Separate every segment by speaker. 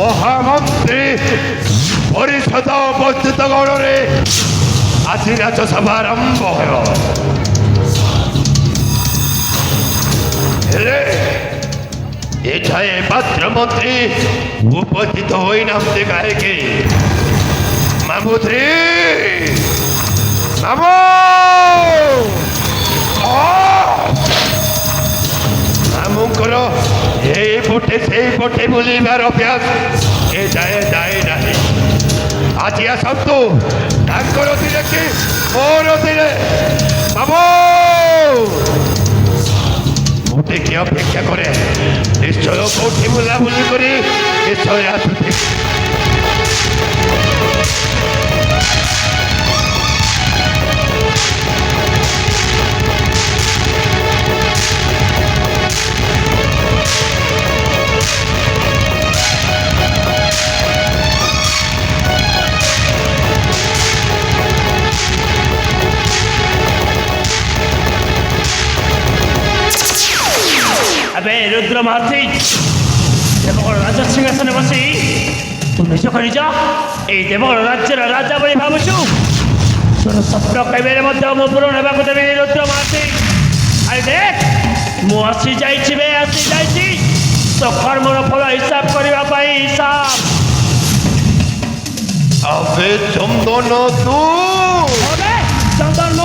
Speaker 1: মহামন্ত্রী পরিষদ উপস্থিত গণরে আজি রাজসভা আরম্ভ হল। এছাড়ে পাত্রমন্ত্রী উপস্থিত হই নামতে গায়কে মামুদ্রি মামু মামুঙ্কর এই পটে সেই পটে বলিবার অভ্যাস এ যায় যায় নাই। আজি আসন্তু তাঙ্কর তীরে কি মোর তীরে বাবু মোটে কি অপেক্ষা করে নিশ্চয় কোটি বুলাবুলি করি নিশ্চয় আসুতে।
Speaker 2: अबे रुद्र महर्षि देवगढ़ राजा सिंहासने बसी तू निज निज ये देवगढ़ राज्यर राजा बोली भावुचु तोर स्वप्न कैबेरे मध्य मो पूरण होगा देवी रुद्र महर्षि। अरे देख मु आसी जाइछि बे आसी जाइछि तो कर्मर फल हिसाब करने हिसाब।
Speaker 1: अबे चंदन तू
Speaker 2: अबे चंदन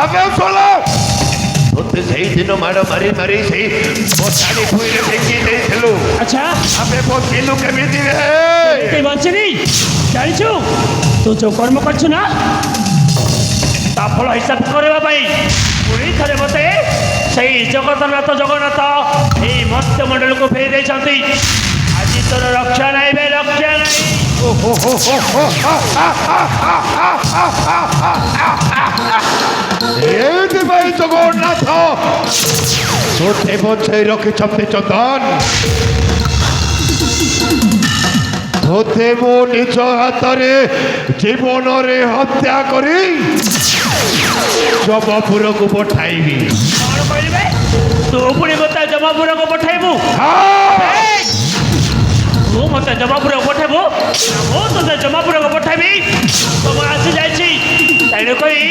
Speaker 1: अबे चलो তোতে সেই দিন মার মারি মারি সেই বসানি ফুইরে ফেঁকি দিয়েছিল।
Speaker 2: अच्छा
Speaker 1: আপে বসিলু কেমিতি রে
Speaker 2: তুই বঞ্চিনি জানিছু তু যে কর্ম করছু না তা ফল হিসাব করিবা পাই পুরি থরে মতে সেই জগন্নাথ জগন্নাথ এই মস্ত মণ্ডলକୁ ফেরি ଦେଇଛନ୍ତି। ଆଜି ତୋର ରକ୍ଷା ନାହିଁ ବେ ରକ୍ଷା ନାହିଁ।
Speaker 1: এইভাবে জগন্নাথ তোতে বছর রক্ষিছন্তি চন্দন তোতে মো নিজ হাতরে জীবনরে হত্যা করি জমপুরକୁ পঠাইবি।
Speaker 2: କ'ଣ କହିବେ ତୁ ପୁଣି ମୋତେ ଜମାପୁରକୁ ପଠାଇବୁ? ତୁ ମୋତେ ଜମାପୁରକୁ ପଠାଇବୁ? ମୁଁ ତୋତେ ଜମାପୁରକୁ ପଠାଇବି। ସମୟ ଆସିଯାଇଛି ତେଣୁକରି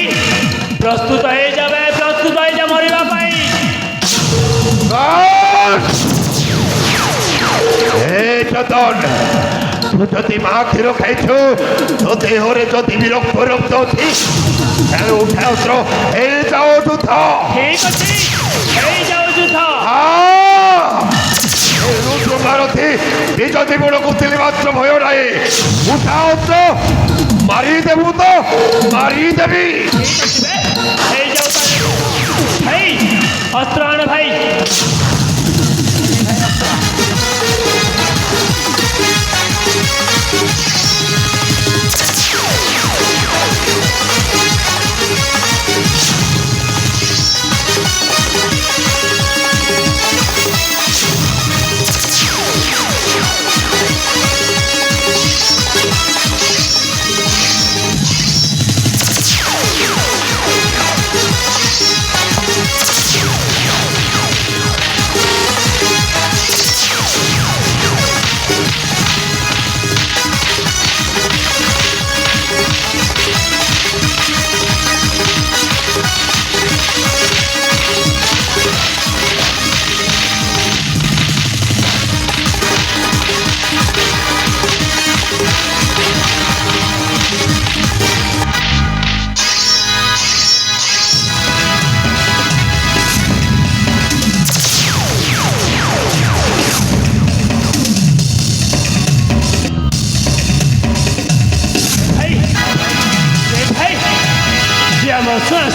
Speaker 2: ପ୍ରସ୍ତୁତ ହେଇଯା ମରିବା ପାଇଁ।
Speaker 1: চন্দন তু যদি মা ক্ষীর খাইছু তো দেহরে যদি বিরক্ত রক্ত অছি তাহলে উঠা অস্ত্র এই যাও যুদ্ধ।
Speaker 2: ঠিক ଅଛି ହେଇଯାଉ ଯୁଦ୍ଧ।
Speaker 1: রুদ্র ভারতী নিজ জীবনକୁ ଥିଲେ ମାତ୍ର ଭୟ ନାହିଁ। ଉଠା ଅସ୍ତ୍ର ମାରିଦେବୁ ତ ମାରିଦେବି।
Speaker 2: ହେଇଯାଉ ଭାଇ ଅସ୍ତ୍ର ଆଣ ଭାଇ।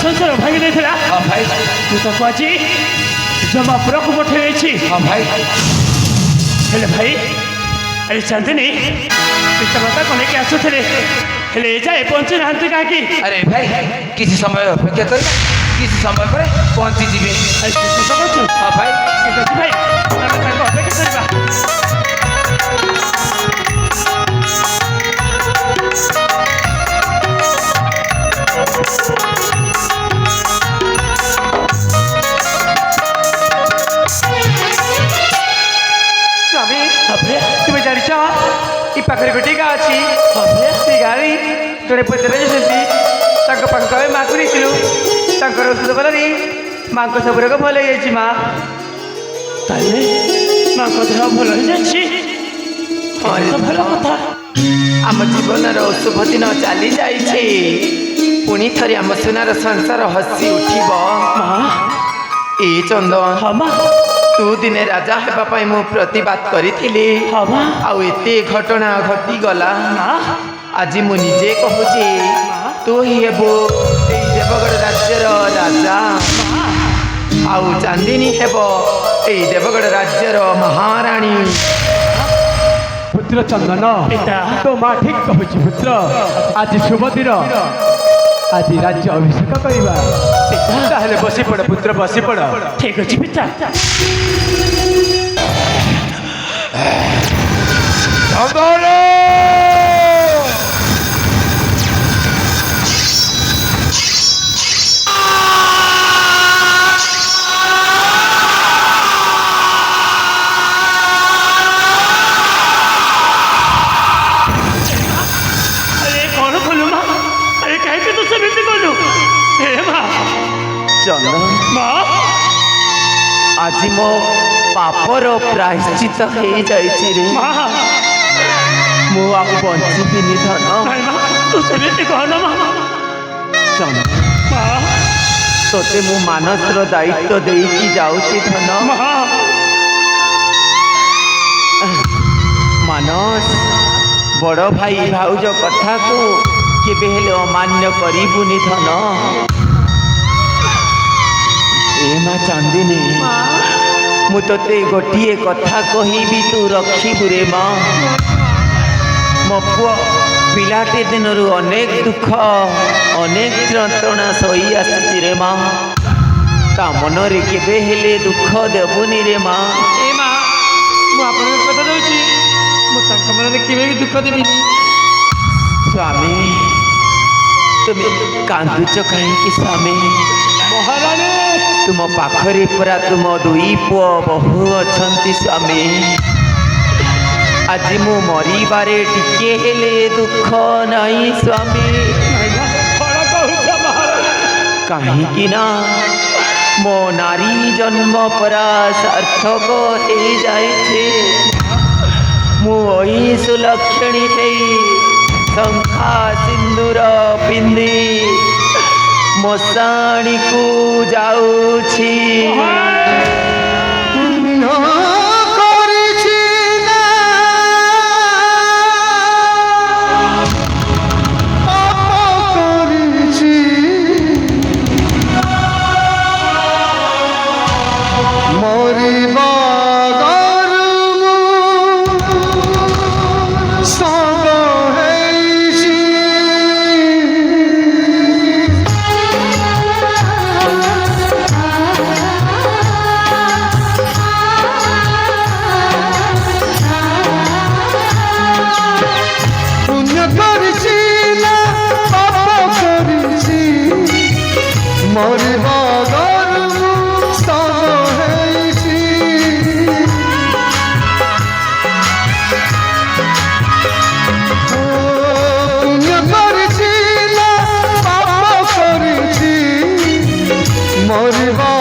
Speaker 2: ସଂସାର ଭାଙ୍ଗି ଦେଇଥିଲା ମୁଁ ତାକୁ ଆଜି ଜମାପୁରକୁ ପଠାଇ ଦେଇଛି। ହେଲେ ଭାଇ ଆରେ ଚାନ୍ଦିନୀ ପିତାମାତାକୁ ନେଇକି ଆସୁଥିଲେ ହେଲେ ଏ ଯାଏ ପହଞ୍ଚି ନାହାନ୍ତି କାହିଁକି?
Speaker 3: अरे भाई किसी समय अपेक्षा कर किसी समय पर पहुंची जीवे।
Speaker 2: ଶେଷ କରୁଛୁ?
Speaker 3: हाँ भाई
Speaker 2: ଠିକ୍ ଅଛି ଭାଇ ଆମେ ତାଙ୍କୁ ଅପେକ୍ଷା କରିବା।
Speaker 4: स्वामी
Speaker 2: ତାପରେ
Speaker 4: तुम्हें जानिछ
Speaker 3: ଇ ପାଖରେ ଗୋଟିଏ ଗାଁ ଅଛି
Speaker 2: ହବେ
Speaker 3: ସେ ଗାଁରେ ଜଣେ ପଚାରେ ଅଛନ୍ତି ତାଙ୍କ ପାଖକୁ ଆମେ ମାଆକୁ ନେଇଥିଲୁ ତାଙ୍କର ଔଷଧ ଫଳରେ ମାଆଙ୍କ ସବୁ ରୋଗ ଭଲ ହେଇଯାଇଛି ମା
Speaker 2: ତାହେଲେ ମାଙ୍କ ଦେହ ଭଲ ହେଇଯାଇଛି
Speaker 3: ହଁ
Speaker 2: ତ ଭଲ କଥା
Speaker 3: ଆମ ଜୀବନର ଶୁଭ ଦିନ ଚାଲି ଯାଇଛି ପୁଣି ଥରେ ଆମ ସୁନାର ସଂସାର ହସି ଉଠିବ
Speaker 2: ମା
Speaker 3: ଏ ଚନ୍ଦନ
Speaker 2: ହଁ ମା
Speaker 3: ତୁ ଦିନେ ରାଜା ହେବା ପାଇଁ ମୁଁ ପ୍ରତିବାଦ କରିଥିଲି
Speaker 2: ହଁ ମା
Speaker 3: ଆଉ ଏତେ ଘଟଣା ଘଟିଗଲା
Speaker 2: ମା
Speaker 3: ଆଜି ମୁଁ ନିଜେ କହୁଛି ତୁ ହିଁ ହେବୁ ଏଇ ଦେବଗଡ଼ ରାଜ୍ୟର ରାଜା ଆଉ ଚାନ୍ଦିନୀ ହେବ ଏଇ ଦେବଗଡ଼ ରାଜ୍ୟର ମହାରାଣୀ
Speaker 4: ପୁତ୍ର ଚନ୍ଦନ
Speaker 2: ପିତା
Speaker 4: ତୋ ମା ଠିକ କହୁଛି ପୁତ୍ର ଆଜି ଶୁଭ ଦିନ ଆଜି ରାଜ୍ୟ ଅଭିଷେକ କରିବା ତାହେଲେ ବସି ପଡ଼ ପୁତ୍ର ବସି ପଡ଼
Speaker 2: ଠିକ ଅଛି ପିତା
Speaker 1: ଚନ୍ଦନ
Speaker 2: अरे कौन खोलू माँ अरे कहीं पे तो सेମିତି କଲୁ ହେ ମା
Speaker 3: ଚନ୍ଦନ
Speaker 2: ମା
Speaker 3: ଆଜି ମୋ ପାପର ପ୍ରାୟଶ୍ଚିତ ହେଇଯାଇଛି ରେ
Speaker 2: ମା
Speaker 3: ମୁଁ ଆଉ ବଞ୍ଚିବିନି ଧନ
Speaker 2: ନାଇଁ ମା ତୁ ସେମିତି କହନ ମା
Speaker 3: ଚନ୍ଦନ
Speaker 2: ମା
Speaker 3: ତୋତେ ମୁଁ ମାନସର ଦାୟିତ୍ୱ ଦେଇକି ଯାଉଛି ଧନ
Speaker 2: ମା
Speaker 3: ମାନସ ବଡ଼ ଭାଇ ଭାଉଜ କଥାକୁ କେବେ ହେଲେ ଅମାନ୍ୟ କରିବୁନି ଧନ ଏ ମା ଚାନ୍ଦିନୀ ମୁଁ ତୋତେ ଗୋଟିଏ କଥା କହିବି ତୁ ରଖିବୁ ରେ ମା ମୋ ପୁଅ ପିଲାଟି ଦିନରୁ ଅନେକ ଦୁଃଖ ଅନେକ ଯନ୍ତ୍ରଣା ସହି ଆସିଛି ରେ ମା ତା ମନରେ କେବେ ହେଲେ ଦୁଃଖ ଦେବୁନି ରେ ମା
Speaker 5: ଏ ମା ମୁଁ ଆପଣଙ୍କ କଥା ଦେଉଛି ମୁଁ ତାଙ୍କ ମନରେ କେବେ ବି ଦୁଃଖ ଦେବିନି
Speaker 3: ସ୍ୱାମୀ ତୁମେ କାନ୍ଦୁଛ କାହିଁକି ସ୍ୱାମୀ
Speaker 4: ମହାରାଣୀ
Speaker 3: ତୁମ ପାଖରେ ପୁରା ତୁମ ଦୁଇ ପୁଅ ବୋହୂ ଅଛନ୍ତି ସ୍ୱାମୀ ଆଜି ମୁଁ ମରିବାରେ ଟିକେ ହେଲେ ଦୁଃଖ ନାହିଁ ସ୍ୱାମୀ
Speaker 4: କଣ କହୁଛ ମହାରାଣୀ
Speaker 3: କାହିଁକି ନା ମୋ ନାରୀ ଜନ୍ମ ପରା ସାର୍ଥକ ହେଇଯାଇଛି ମୁଁ ଏଇ ସୁଲକ୍ଷଣୀ ହେଇ ଶଙ୍ଖା ସିନ୍ଦୁର ପିନ୍ଧି ମଶାଣିକୁ ଯାଉଛି
Speaker 6: মরিবা